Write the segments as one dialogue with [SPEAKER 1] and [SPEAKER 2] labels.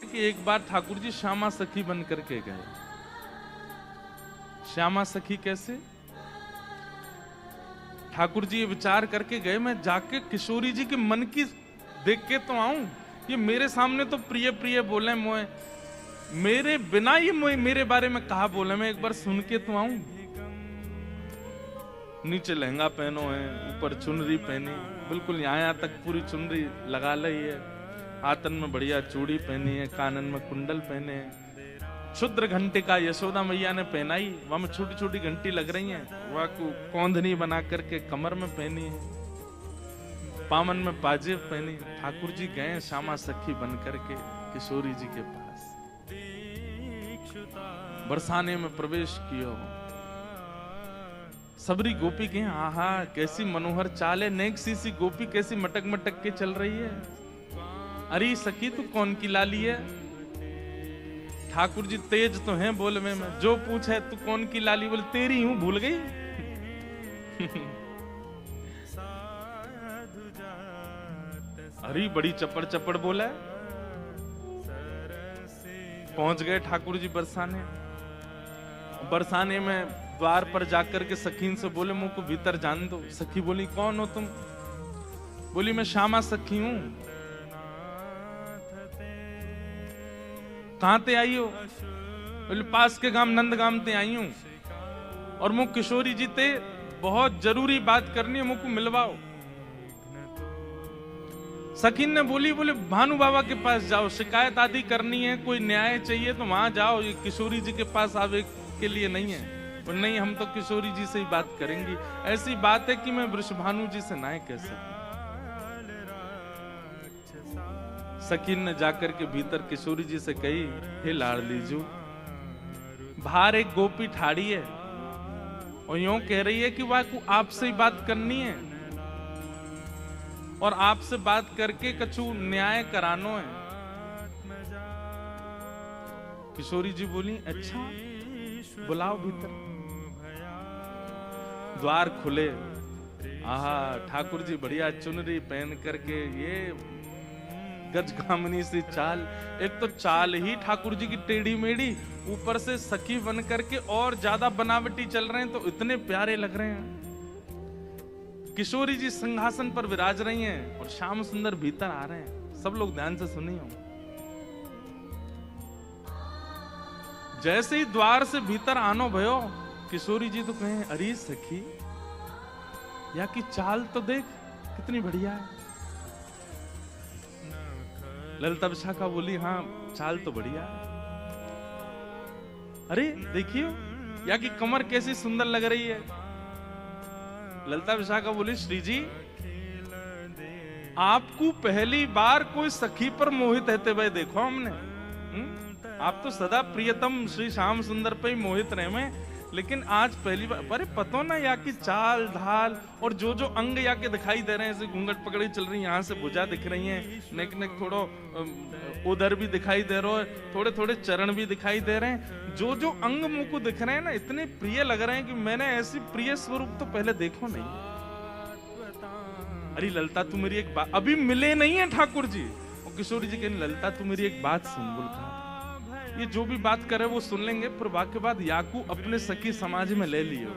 [SPEAKER 1] कि एक बार ठाकुर जी श्यामा सखी बन करके गए। श्यामा सखी कैसे? ठाकुर जी ये विचार करके गए, मैं जाके किशोरी जी के मन की देख के तो आऊं। ये मेरे सामने तो प्रिय प्रिय बोले मोए, मेरे बिना ये मोए मेरे बारे में कहा बोले, मैं एक बार सुन के तो आऊं। नीचे लहंगा पहनो है, ऊपर चुनरी पहनी, बिल्कुल यहाँ तक पूरी चुनरी लगा ली है, हाथन में बढ़िया चूड़ी पहनी है, कानन में कुंडल पहने हैं, क्षुद्र घंटे का यशोदा मैया ने पहनाई, वहां में छोटी छोटी घंटी लग रही हैं, वह को कौंधनी बना करके कमर में पहनी है, पामन में पाजेब पहनी। ठाकुर जी गए श्यामा सखी बन करके किशोरी जी के पास, बरसाने में प्रवेश किया। सबरी गोपी के आहा कैसी मनोहर चाल है, नेक सी गोपी कैसी मटक मटक के चल रही है। अरे सखी तू कौन की लाली है? ठाकुर जी तेज तो हैं बोल में, जो पूछे तू कौन की लाली, बोले तेरी हूं, भूल गई। अरे बड़ी चपड़ चपड़ बोला है। पहुंच गए ठाकुर जी बरसाने। बरसाने में द्वार पर जाकर के सखीन से बोले मुझको भीतर जान दो। सखी बोली कौन हो तुम? बोली मैं श्यामा सखी हूं। कहां ते आई हो? बोले पास के गांव नंदगाम ते आई हूं, और मुझ किशोरी जी ते बहुत जरूरी बात करनी है, मुझको मिलवाओ। सखीन ने बोली बोले भानु बाबा के पास जाओ, शिकायत आदि करनी है, कोई न्याय चाहिए तो वहां जाओ, ये किशोरी जी के पास आवे के लिए नहीं है। और नहीं हम तो किशोरी जी से ही बात करेंगी, ऐसी बात है कि मैं वृषभानु जी से ना कह सकूं। सकीन ने जाकर के भीतर किशोरी जी से कही, हे लाडली जू, बाहर एक गोपी ठाड़ी है और यूं कह रही है कि वह को आपसे ही बात करनी है और आपसे बात करके कछु न्याय करानो है। किशोरी जी बोली अच्छा बुलाओ भीतर। द्वार खुले, आहा ठाकुर जी बढ़िया चुनरी पहन करके, ये गजगामिनी सी चाल, एक तो चाल ही ठाकुर जी की टेढ़ी मेढ़ी, ऊपर से सखी बन करके और ज्यादा बनावटी चल रहे हैं, तो इतने प्यारे लग रहे हैं। किशोरी जी सिंहासन पर विराज रही हैं और श्याम सुंदर भीतर आ रहे हैं। सब लोग ध्यान से सुनिए। जैसे ही द्वार से भीतर आनो भयो, किशोरी जी तो कहें अरे सखी या की चाल तो देख कितनी बढ़िया है। ललिता विशाखा बोली हाँ चाल तो बढ़िया है। अरे देखिए या की कमर कैसी सुंदर लग रही है। ललिता विशाखा बोली श्री जी आपको पहली बार कोई सखी पर मोहित रहते हुए देखो हमने। आप तो सदा प्रियतम श्री श्याम सुंदर पे ही मोहित रहे में, लेकिन आज पहली बार। अरे पतो ना या की चाल ढाल और जो जो अंग या के दिखाई दे रहे हैं, ऐसे घूंघट पकड़ी चल रही है, यहाँ से भुजा दिख रही है, नेक नेक थोड़ो उधर भी दिखाई दे रहा है, थोड़े थोड़े चरण भी दिखाई दे रहे हैं, जो जो अंग मुंह को दिख रहे हैं ना इतने प्रिय लग रहे हैं कि मैंने ऐसी प्रिय स्वरूप तो पहले देखो नहीं। अरे ललिता तू मेरी एक बात, अभी मिले नहीं है ठाकुर जी। और किशोरी जी कहने ललिता तू मेरी एक बात सुन। बोल कहा ये जो भी बात करे वो सुन लेंगे, पर वाक्य बाद याकू अपने सखी समाज में ले लियो।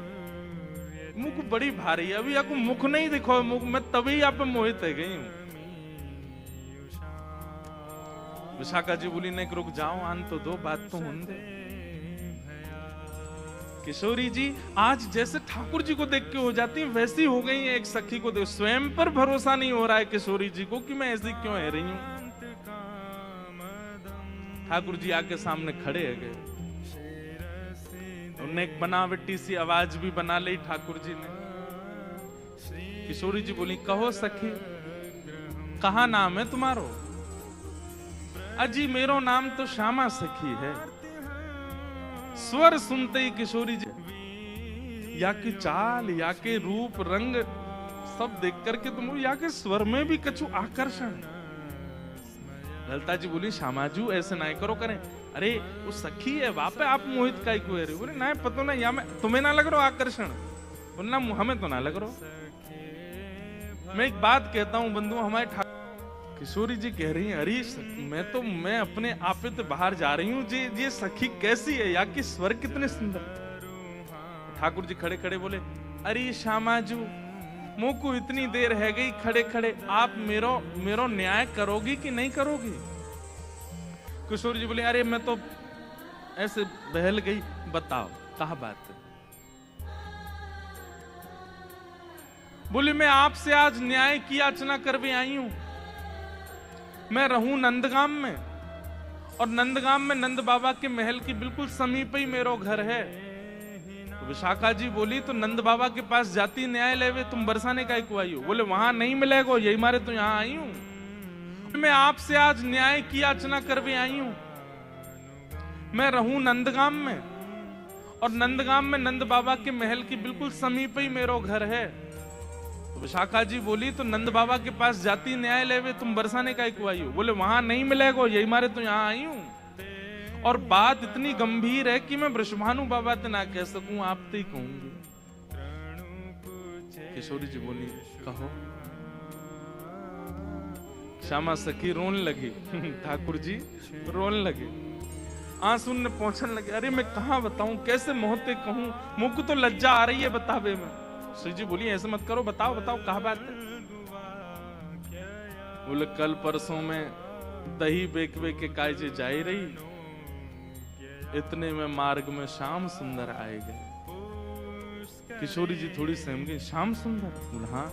[SPEAKER 1] मुख बड़ी भारी है, अभी याकू मुख नहीं दिखो, मुख मैं तभी यहाँ पे मोहित है गई हूं। विशाखा जी बोली नहीं रुक जाओ, आन तो दो, बात तो होने दे। किशोरी जी आज जैसे ठाकुर जी को देख के हो जाती है वैसी हो गई है एक सखी को देख। स्वयं पर भरोसा नहीं हो रहा है किशोरी जी को कि मैं ऐसी क्यों है रही हूं। ठाकुर जी आके सामने खड़े है गए, उन्हें एक बनावटी सी आवाज भी बना ली ठाकुर जी ने। किशोरी जी बोली कहो सखी कहा नाम है तुम्हारो? अजी मेरो नाम तो श्यामा सखी है। स्वर सुनते ही किशोरी जी या की चाल या के रूप रंग सब देख करके तुम या के स्वर में भी कछु आकर्षण। ललिता जी बोली श्यामाजू ऐसे ना करो करें। अरे वो सखी है वहां पे आप मोहित का ही को रहे। बोले ना पता ना या मैं तुम्हें ना लग रहा आकर्षण, बोलना हमें तो ना लग रहा। मैं एक बात कहता हूं बंधु, हमारे किशोरी जी कह रही हैं, अरे मैं अपने आपे तो बाहर जा रही हूँ, ये सखी कैसी है, या कि स्वर कितने सुंदर। ठाकुर जी खड़े खड़े बोले, अरे श्यामाजू मुंह को इतनी देर है गई खड़े खड़े, आप मेरो न्याय करोगी कि नहीं करोगी। किशोरी जी बोले, अरे मैं तो ऐसे बहल गई, बताओ कहा बात है। बोले, मैं आपसे आज न्याय की याचना करवे आई हूं। मैं रहूं नंदगाम में, और नंदगाम में नंद बाबा के महल की बिल्कुल समीप ही मेरो घर है। तो विशाखा जी बोली, तो नंद बाबा के पास जाती न्याय लेवे, तुम बरसाने का क्यों आई हो। बोले, वहां नहीं मिलेगा, यही मारे तो यहां आई हूं। मैं आपसे आज न्याय की याचना करवे आई हूं। मैं रहूं नंदगाम में, और नंदगाम में नंद बाबा के महल की बिल्कुल समीप ही मेरो घर है। तो विशाखा जी बोली, तो नंद बाबा के पास जाती न्याय लेवे, तुम बरसाने का क्यों आई हो। बोले, वहां नहीं मिलेगा, यही मारे तो यहां आई हूं। और बात इतनी गंभीर है कि मैं वृषभानु बाबा ते ना कह सकूं, आप ते ही कहूंगी। किशोरी जी बोली, कहो। श्यामा सखी रोने लगी, ठाकुर जी रोने लगे, आंसू ने पहुंचने लगे। अरे मैं कहां बताऊं, कैसे मोहते कहूं, मुझ को तो लज्जा आ रही है बतावे में। श्री जी बोली, ऐसे मत करो, बताओ बताओ कहा बात है। बोले, कल परसों में दही बेक के कायजे जाई रही, इतने में मार्ग में श्याम सुंदर आए गए। किशोरी जी थोड़ी सहम गई, श्याम सुंदर। बोले, हाँ।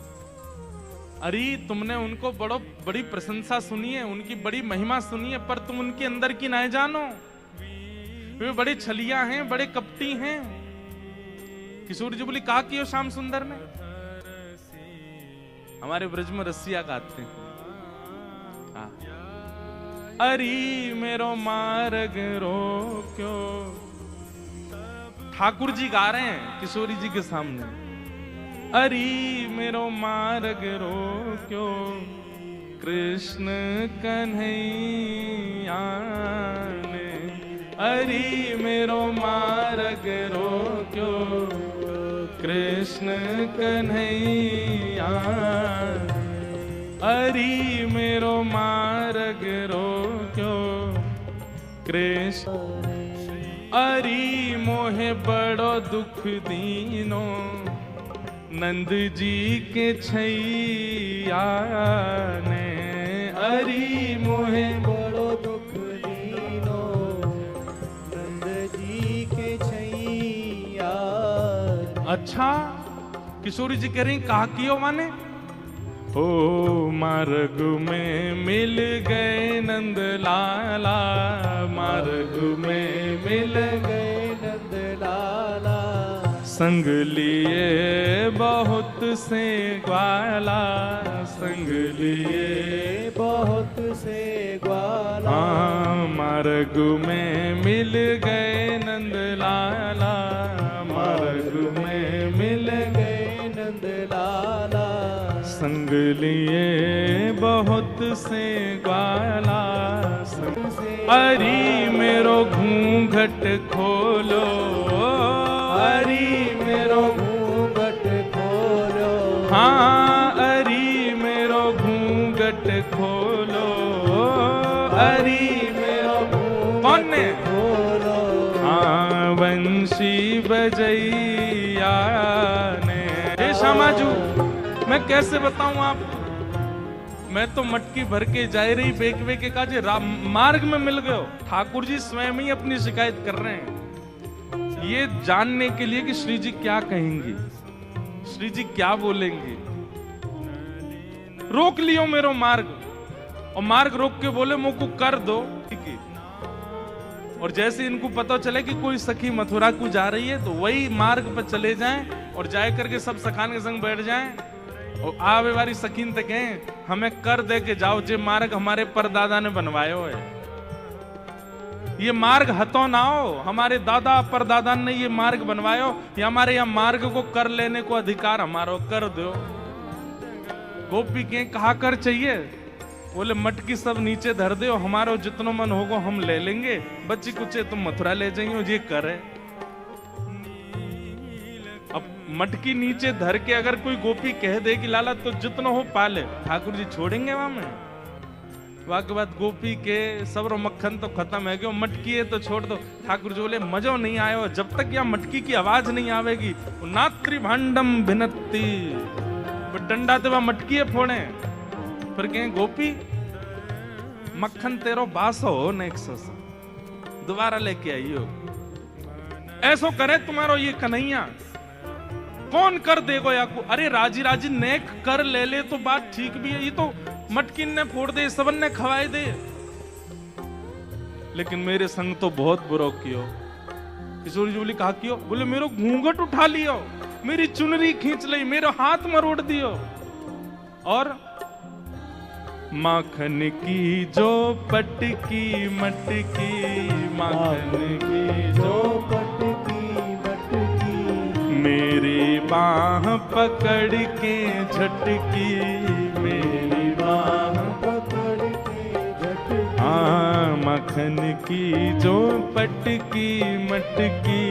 [SPEAKER 1] अरे तुमने उनको बड़ी प्रशंसा सुनी है, उनकी बड़ी महिमा सुनी है, पर तुम उनके अंदर की नहीं जानो। वे बड़े छलिया हैं, बड़े कपटी हैं। किशोरी जी बोली, कहा कियो श्याम सुंदर ने। हमारे ब्रज में रसिया गाते हैं, अरे मेरो मार्ग रोक्यो। ठाकुर जी गा रहे हैं किशोरी जी के सामने, अरे मेरो मार्ग रोक्यो, कृष्ण कन्हैया ने। अरे मेरो मार्ग रोक्यो, कृष्ण कन्हैया। अरे मेरो मार्ग रोक्यो, कृष्ण। अरे मोहे बड़ो दुख दीनो, नंद जी के छैया ने। अरे मोहे बड़ो दुख दीनो, नंद जी के छैया। अच्छा, किशोरी जी कह रही, कहा कियो माने। ओ मार्ग में मिल गए नंद लाला, मार्ग में मिल गए नंद लाला। संग लिए बहुत से ग्वाला, संग लिए बहुत से ग्वाला। हाँ, मार्ग में मिल गए नंद लाला, मार्ग में मिल गए नंद लाला। संग लिए बहुत से ग्वाला। अरे मेरो घूंघट खोलो, अरे मेरो घूंघट खोलो। हाँ, अरे मेरो घूंघट खोलो, अरे मेरो कौन ने खोलो। हाँ, वंशी बजैया ने। हे श्यामाजू, मैं कैसे बताऊं आप, मैं तो मटकी भर के जा रही बेक के काजे मार्ग में मिल गए। ठाकुर जी स्वयं ही अपनी शिकायत कर रहे हैं, ये जानने के लिए कि श्री जी क्या कहेंगी, श्री जी क्या बोलेंगे। रोक लियो मेरो मार्ग, और मार्ग रोक के बोले मुझको कर दो। और जैसे इनको पता चले कि कोई सखी मथुरा को जा रही है, तो वही मार्ग पर चले जाएं और जाए करके सब सखान के संग बैठ जाएं और आवे वाली सकीन तक हैं, हमें कर दे के जाओ, जे मार्ग हमारे परदादा ने बनवायो है। ये मार्ग हतो ना हो, हमारे दादा परदादा ने ये मार्ग बनवायो, ये हमारे यहाँ मार्ग को कर लेने को अधिकार हमारो, कर दो। गोपी के कहा कर चाहिए, बोले मटकी सब नीचे धर दो, हमारो जितनो मन होगो हम ले लेंगे, बच्ची कुचे तुम मथुरा ले जाइयो, ये करे। अब मटकी नीचे धर के अगर कोई गोपी कह दे कि लाला तो जितना हो पाले, ठाकुर जी छोड़ेंगे वहां में। वाके बाद गोपी के सबरो मक्खन तो खत्म है गयो, मटकी है तो छोड़ दो। ठाकुर जी बोले मजो नहीं आयो, जब तक यहाँ मटकी की आवाज नहीं आवेगी। नात्री भांडम भिनती, डंडा ते वह मटकी है फोड़े। फिर कहें गोपी मक्खन तेरो बासो हो नेक्सस, दोबारा लेके आइयो। ऐसो करे तुम्हारो ये कन्हैया, कौन कर देगो या को? अरे राजी राजी नेक कर ले ले तो बात ठीक भी है, ये तो मटकिन ने फोड़ दे, सबन ने खवाए दे, लेकिन मेरे संग तो बहुत बुरो कियो। किशोरी जी बोली कहा कियो? बोले मेरो घूंघट उठा लियो, मेरी चुनरी खींच ली, मेरा हाथ मरोड़ दियो, और माखन की जो पटकी मटकी, माखन की जो पटकी मटकी, मेरी बाह पकड़ के झटकी, मेरी बाह पकड़ के झटकी। हाँ माखन की जो पटकी मटकी,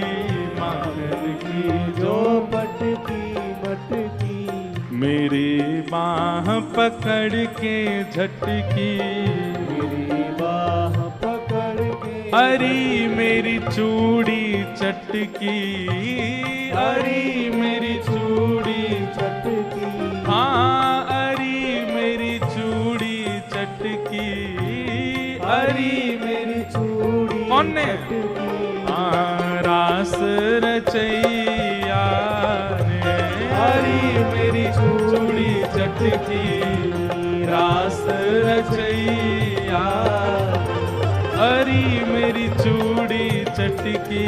[SPEAKER 1] माखन की जो पटकी मटकी, मेरी बाह पकड़ के झटकी, मेरी बाह पकड़ के, अरी मेरी चूड़ी चटकी, अरी मेरी चूड़ी चटकी। हाँ अरी मेरी चूड़ी चटकी, अरी मेरी चूड़ी। कौन ने? हाँ रास रचैया ने, अरी मेरी चूड़ी चटकी, रास रचैया, अरी मेरी चूड़ी चटकी,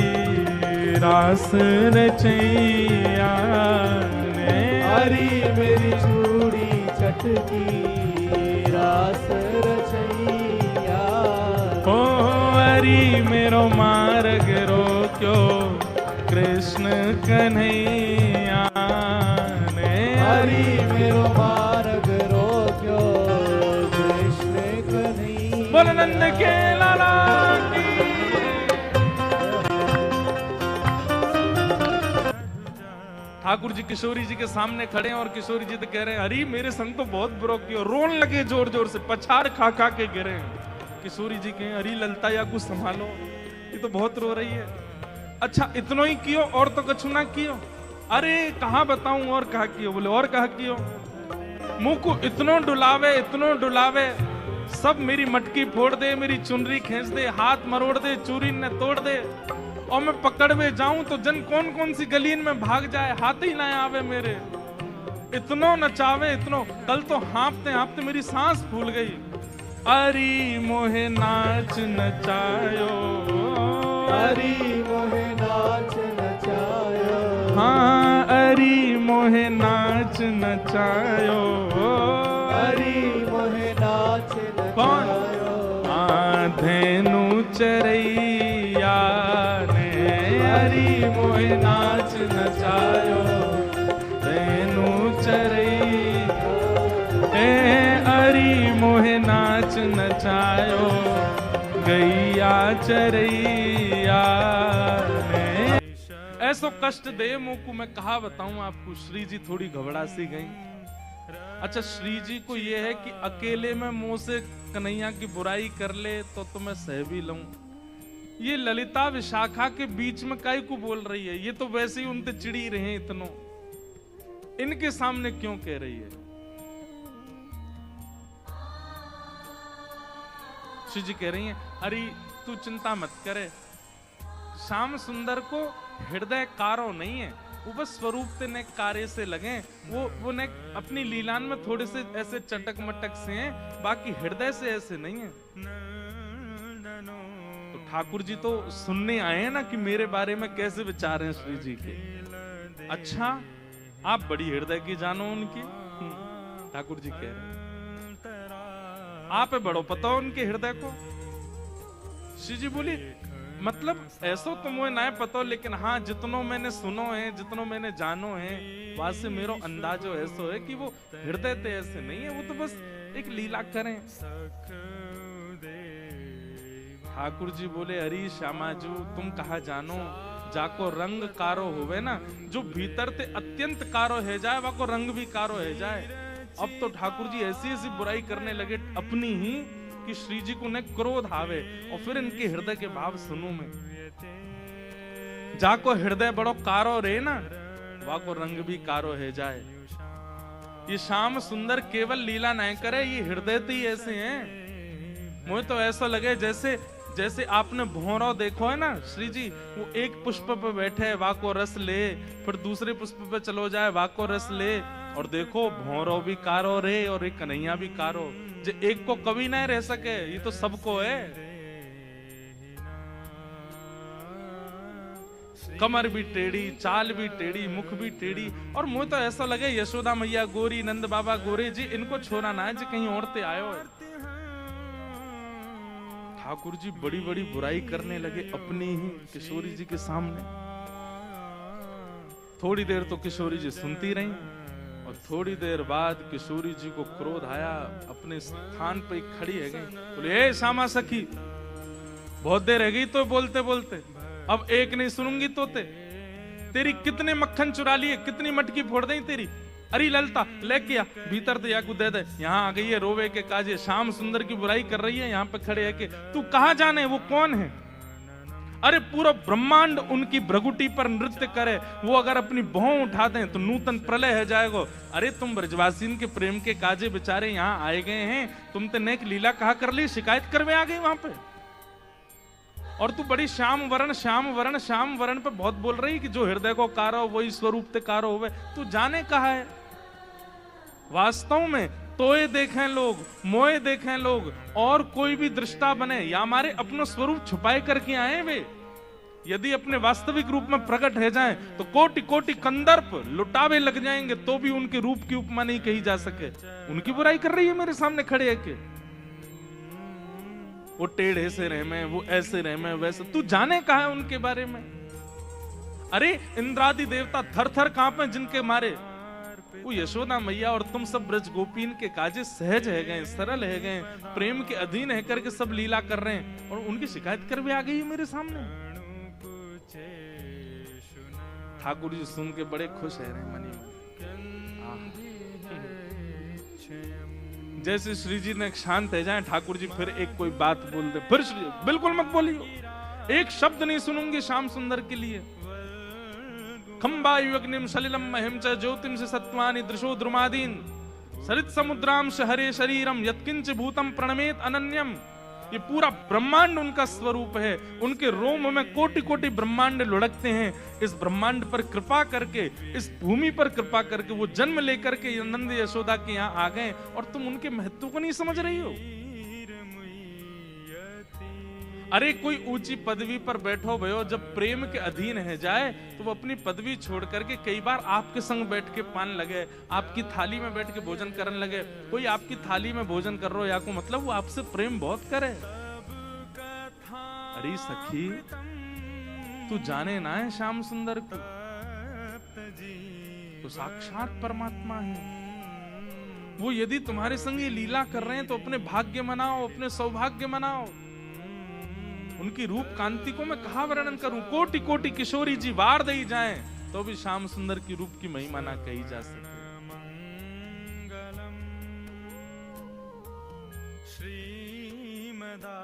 [SPEAKER 1] रास रचैया ने, अरी मेरी चूड़ी चटकी, रास रचैया। ओ अरी मेरो मार्ग रोक्यो कृष्ण कन्हैया ने, अरी मेरो मार्ग रोक्यो कृष्ण कन्हैया। बोल नंद के लाला की। ठाकुर जी किशोरी जी के सामने खड़े हैं और किशोरी जी तो कह रहे हैं अरे मेरे संग तो बहुत बुरो किया, रोन लगे जोर जोर से, पछाड़ खा खा के गिरे। किशोरी जी कहें अरे ललता या कुछ संभालो, ये तो बहुत रो रही है। अच्छा इतनो ही कियो और तो कछु ना कियो? अरे कहाँ बताऊं और कहा कियो? बोले और कहा कियो? मुंह को इतनो डुलावे, इतनो डुलावे, सब मेरी मटकी फोड़ दे, मेरी चुनरी खींच दे, हाथ मरोड़ दे, चूरी ने तोड़ दे, और मैं पकड़ में जाऊं तो जन कौन कौन सी गलीन में भाग जाए, हाथ ही ना आवे मेरे। इतनो नचावे इतनो, कल तो हाँपते हाँपते मेरी सांस फूल गई। अरी मोहे नाच नचायो, अरी मोहे नाच नचायो, हाँ अरी मोहे नाच नचायो, अरी मोहे नाच नचायो। हाँ धेनु चरैया ने, अरी मोहे नाच नचायो, धेनु चरैया, अरी मोहे नाच नचायो, गैया चरैया ने। ऐसो कष्ट दे मुंह को मैं कहा बताऊं आपको। श्री जी थोड़ी घबरा सी गई। अच्छा श्री जी को ये है कि अकेले में मुंह से कन्हैया की बुराई कर ले तो मैं सह भी लूं। ये ललिता विशाखा के बीच में काई को बोल रही है? ये तो वैसे ही उनसे चिड़ी रहे इतनो, इनके सामने क्यों कह रही है? श्री जी कह रही हैं अरे तू चिंता मत करे, श्याम सुंदर को हृदय कारो नहीं है, वो बस स्वरूप ते ने कार्य से लगे, वो ने अपनी लीलान में थोड़े से ऐसे चटक मटक से हैं, बाकी हृदय से ऐसे नहीं है। तो ठाकुर जी तो सुनने आए हैं ना कि मेरे बारे में कैसे विचार हैं श्री जी के। अच्छा आप बड़ी हृदय की जानो उनकी। ठाकुर जी कह रहे हैं आप बड़ो पता हो उनके हृदय को। श्री जी बोली मतलब ऐसो तो मुझे ना पता, लेकिन हाँ जितनो मैंने सुनो है, जितनो मैंने जानो है, वहां से मेरो अंदाजो ऐसो है कि वो हृदय ते ऐसे नहीं है, वो तो बस एक लीला करें। ठाकुर जी बोले अरे श्यामाजू तुम कहा जानो, जाको रंग कारो होवे ना, जो भीतर ते अत्यंत कारो है जाए वाको रंग भी कारो है जाए। अब तो ठाकुर जी ऐसी ऐसी बुराई करने लगे अपनी ही कि श्री जी को न क्रोध आवे और फिर इनके हृदय के भाव सुनूं मैं। जाको हृदय बड़ो कारो रे ना, वाको रंग भी कारो है जाए। ये श्याम सुंदर केवल लीला नहीं करे, ये हृदय तो ही ऐसे हैं। मुझे तो ऐसा लगे जैसे आपने भौरा देखो है ना, श्री जी वो एक पुष्प पे बैठे वाको रस ले, फिर दूसरे पुष्प पे चलो जाए वाको रस ले, और देखो भौरो भी कारो रे और एक कन्हैया भी कारो। जो एक को कभी नहीं रह सके, ये तो सबको है। कमर भी टेढ़ी, चाल भी टेढ़ी, मुख भी टेढ़ी, और मुझे तो ऐसा लगे यशोदा मैया गोरी, नंद बाबा गोरे जी, इनको छोड़ा ना है जी कहीं औरतें आयो है। ठाकुर जी बड़ी बड़ी बुराई करने लगे अपनी ही किशोरी जी के सामने। थोड़ी देर तो किशोरी जी सुनती रही, और थोड़ी देर बाद किशोरी जी को क्रोध आया, अपने स्थान पे खड़ी है गई, बोले ए श्यामा सखी, बहुत देर रह गई तो बोलते बोलते, अब एक नहीं सुनूंगी तो तेरी कितने मक्खन चुरा लिए, कितनी मटकी फोड़ दी तेरी। अरे ललता लेके आ, भीतर तो या को दे दे। यहाँ आ गई है रोवे के काजे, श्याम सुंदर की बुराई कर रही है, यहाँ पे खड़े है के तू कहाँ जाने, वो कौन है? अरे पूरा ब्रह्मांड उनकी भ्रगुटी पर नृत्य करे, वो अगर अपनी भौं उठा दें तो नूतन प्रलय है जाएगा। अरे तुम ब्रजवासीन के प्रेम के काजे बेचारे यहाँ आए गए हैं, तुम तो नेक लीला कहा कर ली, शिकायत करवे आ गई वहां पे। और तू बड़ी श्याम वरण पे बहुत बोल रही कि जो हृदय को कारो वही स्वरूप ते कारो होवे। तू जाने कहा है वास्तव में तोए देखें लोग, मोए देखें लोग, और कोई भी दृष्टा बने या हमारे अपना स्वरूप छुपाए करके आए वे, यदि अपने वास्तविक रूप में प्रकट हो जाएं तो कोटि कोटि कंदर्प लुटावे लग जाएंगे, तो भी उनके रूप की उपमा नहीं कही जा सके। उनकी बुराई कर रही है मेरे सामने खड़े है के वो टेढ़े से रह में, वो ऐसे रह में, वैसे। तू जाने कहा है उनके बारे में? अरे इंद्रादि देवता थर थर कांपे जिनके मारे, वो यशोदा मैया और तुम सब ब्रज गोपीन के काजे सहज है गए, सरल है गए, प्रेम के अधीन है करके सब लीला कर रहे हैं, और उनकी शिकायत कर भी आ गई है मेरे सामने। ठाकुर जी सुन के बड़े खुश है रहे मनी में। जैसे श्री जी ने शांत है जाए, ठाकुर जी फिर एक कोई बात बोल दे, फिर श्री बिल्कुल मत बोलियो, एक शब्द नहीं सुनूंगी श्याम सुंदर के लिए। खंबायु अग्निम सलिलम महिम च ज्योतिम से सत्वानि दृशो द्रुमादीन सरित समुद्राम हरे शरीरम यत्किंच भूतम प्रणमेत अनन्यम। ये पूरा ब्रह्मांड उनका स्वरूप है, उनके रोम में कोटि कोटि ब्रह्मांड लुढ़कते हैं। इस ब्रह्मांड पर कृपा करके, इस भूमि पर कृपा करके वो जन्म लेकर के नंद यशोदा के यहाँ आ गए, और तुम उनके महत्व को नहीं समझ रही हो। अरे कोई ऊंची पदवी पर बैठो भयो, जब प्रेम के अधीन है जाए तो वो अपनी पदवी छोड़ करके कई बार आपके संग बैठ के पान लगे, आपकी थाली में बैठ के भोजन करने लगे। कोई आपकी थाली में भोजन कर रहा हो या को मतलब वो आपसे प्रेम बहुत करे। अरे सखी तू जाने ना है श्याम सुंदर को, तो साक्षात परमात्मा है वो। यदि तुम्हारे संग ये लीला कर रहे हैं तो अपने भाग्य मनाओ, अपने सौभाग्य मनाओ। उनकी रूप कांति को मैं कहा वर्णन करूं, कोटि कोटि किशोरी जी वार दई जाएं तो भी श्याम सुंदर की रूप की महिमा ना कही जा सके। श्रीमदा